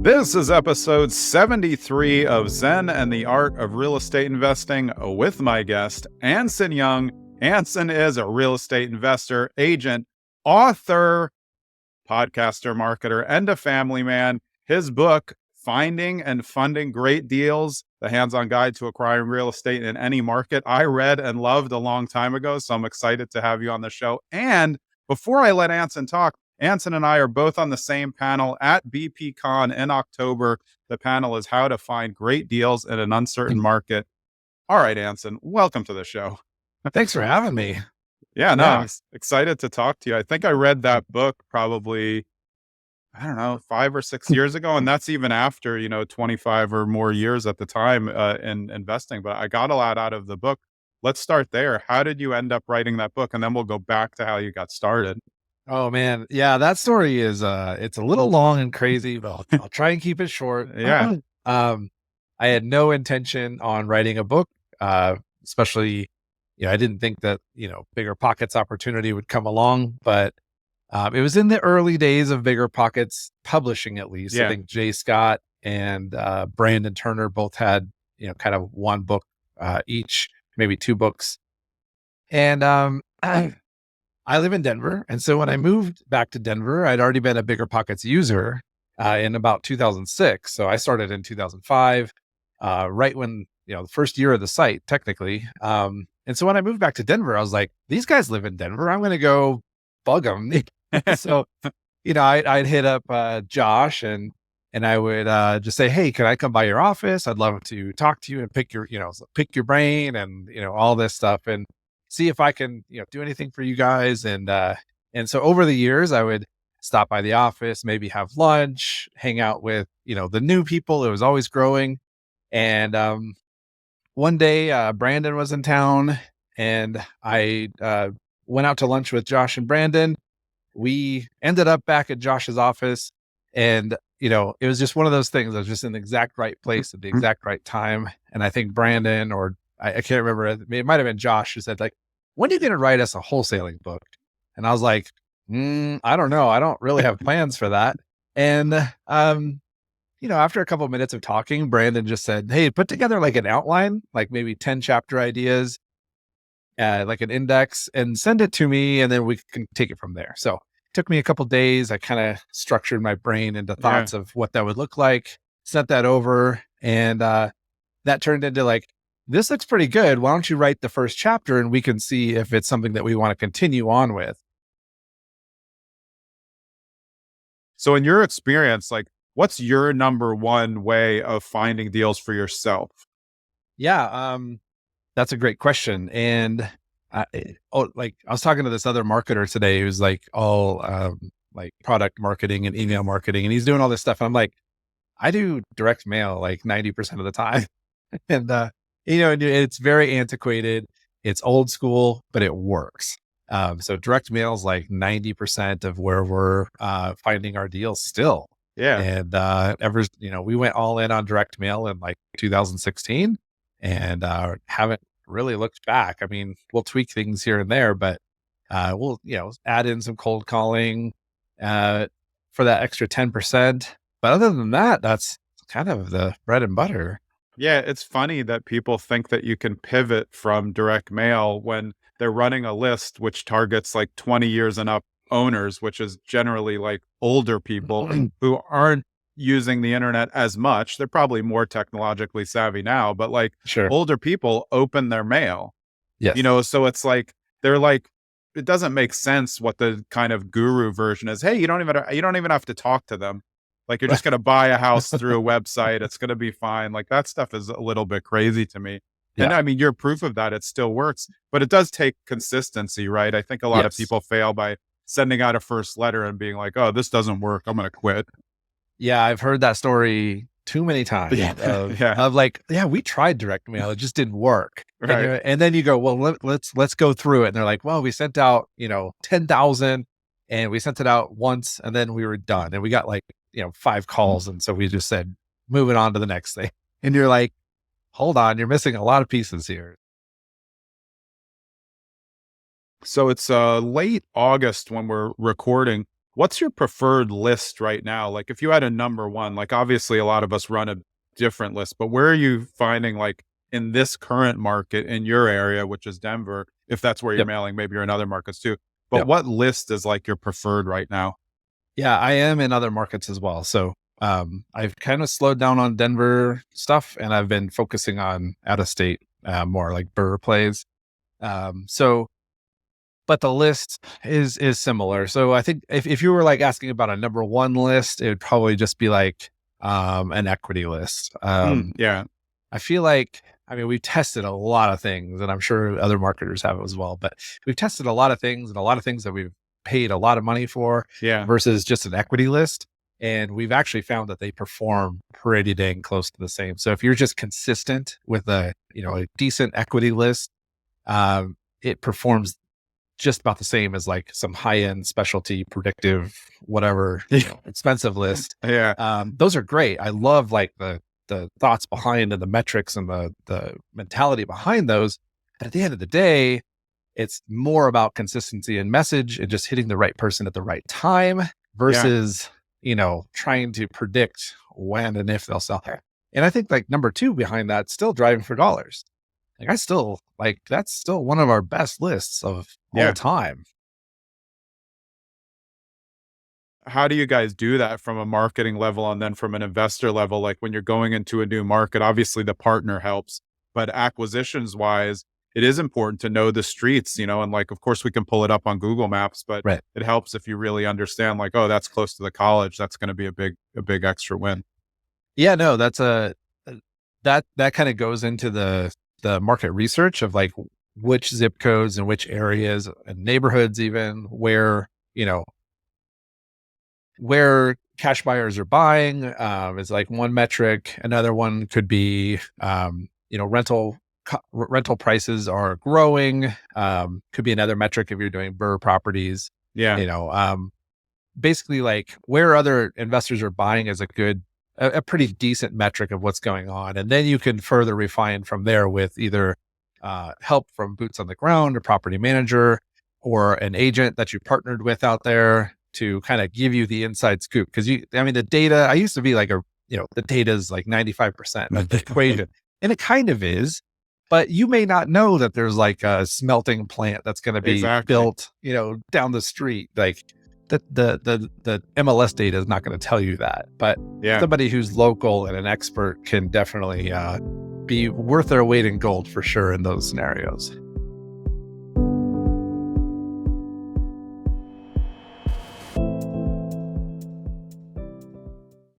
This is episode 73 of Zen and the Art of Real Estate Investing with my guest, Anson Young. Anson is a real estate investor, agent, author, podcaster, marketer, and a family man. His book, Finding and Funding Great Deals, the hands-on guide to acquiring real estate in any market, I read and loved a long time ago. So I'm excited to have you on the show. And before I let Anson talk, Anson and I are both on the same panel at BPCon in October. The panel is How to Find Great Deals in an Uncertain Market. All right, Anson, welcome to the show. Thanks for having me. Yeah, no, I'm excited to talk to you. I think I read that book probably, I don't know, 5 or 6 years ago. And that's even after, 25 or more years at the time in investing. But I got a lot out of the book. Let's start there. How did you end up writing that book? And then we'll go back to how you got started. Oh man. Yeah, that story is it's a little long and crazy, but I'll try and keep it short. Yeah. I had no intention on writing a book, especially, I didn't think that, Bigger Pockets opportunity would come along, but it was in the early days of Bigger Pockets publishing, at least. Yeah. I think Jay Scott and Brandon Turner both had, kind of one book each, maybe 2 books. And I live in Denver. And so when I moved back to Denver, I'd already been a Bigger Pockets user in about 2006. So I started in 2005, right when, the first year of the site, technically. And so when I moved back to Denver, I was like, these guys live in Denver. I'm going to go bug them. So, I'd hit up Josh and I would just say, hey, can I come by your office? I'd love to talk to you and pick your brain and, all this stuff and see if I can, do anything for you guys. And so over the years, I would stop by the office, maybe have lunch, hang out with, the new people. It was always growing. And one day, Brandon was in town and I went out to lunch with Josh and Brandon. We ended up back at Josh's office and, it was just one of those things. I was just in the exact right place at the exact right time. And I think Brandon, or I can't remember, it might've been Josh, who said like, when are you going to write us a wholesaling book? And I was like, I don't know. I don't really have plans for that. And, after a couple of minutes of talking, Brandon just said, hey, put together like an outline, like maybe 10 chapter ideas, like an index, and send it to me. And then we can take it from there. So it took me a couple of days. I kind of structured my brain into thoughts of what that would look like, sent that over. And that turned into like, this looks pretty good. Why don't you write the first chapter and we can see if it's something that we want to continue on with. So in your experience, like, what's your number one way of finding deals for yourself? Yeah, that's a great question. And I was talking to this other marketer today who's like all like product marketing and email marketing, and he's doing all this stuff. And I'm like, I do direct mail like 90% of the time. And it's very antiquated. It's old school, but it works. So direct mail is like 90% of where we're finding our deals still. Yeah. And we went all in on direct mail in like 2016 and haven't really looked back. I mean, we'll tweak things here and there, but we'll, add in some cold calling for that extra 10%. But other than that, that's kind of the bread and butter. Yeah, it's funny that people think that you can pivot from direct mail when they're running a list which targets like 20 years and up owners, which is generally like older people who aren't using the internet as much. They're probably more technologically savvy now, but like older people open their mail. Yes. So it's like, they're like, it doesn't make sense what the kind of guru version is. Hey, you don't even have to talk to them. Like you're just going to buy a house through a website. It's going to be fine. Like that stuff is a little bit crazy to me. And I mean, you're proof of that. It still works, but it does take consistency, right? I think a lot of people fail by sending out a first letter and being like, oh, this doesn't work. I'm going to quit. Yeah. I've heard that story too many times of like, we tried direct mail. It just didn't work. Right. And then you go, well, let's go through it. And they're like, well, we sent out, 10,000 and we sent it out once and then we were done. And we got like, 5 calls. And so we just said, moving on to the next thing. And you're like, hold on, you're missing a lot of pieces here. So it's late August when we're recording. What's your preferred list right now? Like if you had a number one, like obviously a lot of us run a different list, but where are you finding like in this current market in your area, which is Denver, if that's where you're Yep. mailing, maybe you're in other markets too. But Yep. what list is like your preferred right now? Yeah, I am in other markets as well. So I've kind of slowed down on Denver stuff, and I've been focusing on out of state more like Burr plays. So but the list is similar. So I think if you were like asking about a number one list, it would probably just be like an equity list. Yeah. I feel like, I mean, we've tested a lot of things, and I'm sure other marketers have as well, but we've tested a lot of things, and a lot of things that we've paid a lot of money for Yeah. versus just an equity list. And we've actually found that they perform pretty dang close to the same. So if you're just consistent with a decent equity list, it performs just about the same as like some high end specialty predictive, whatever, expensive list. Yeah. Those are great. I love like the thoughts behind and the metrics and the mentality behind those. But at the end of the day, it's more about consistency and message and just hitting the right person at the right time Yeah. versus, trying to predict when and if they'll sell. And I think like number two behind that, still driving for dollars. Like that's still one of our best lists of all Yeah. time. How do you guys do that from a marketing level and then from an investor level? Like when you're going into a new market, obviously the partner helps, but acquisitions wise, it is important to know the streets, and like, of course we can pull it up on Google Maps, but Right. it helps if you really understand like, oh, that's close to the college. That's going to be a big extra win. Yeah, no, that's that kind of goes into the market research of like which zip codes and which areas and neighborhoods even where cash buyers are buying is like one metric. Another one could be rental prices are growing. Could be another metric if you're doing Burr properties. Yeah. You know, basically like where other investors are buying is a pretty decent metric of what's going on. And then you can further refine from there with either help from boots on the ground, a property manager, or an agent that you partnered with out there to kind of give you the inside scoop. Cause the data, I used to be like the data is like 95% of the equation. And it kind of is, but you may not know that there's like a smelting plant that's going to be Exactly. built, down the street. Like the MLS data is not going to tell you that, but Yeah. somebody who's local and an expert can definitely be worth their weight in gold for sure in those scenarios.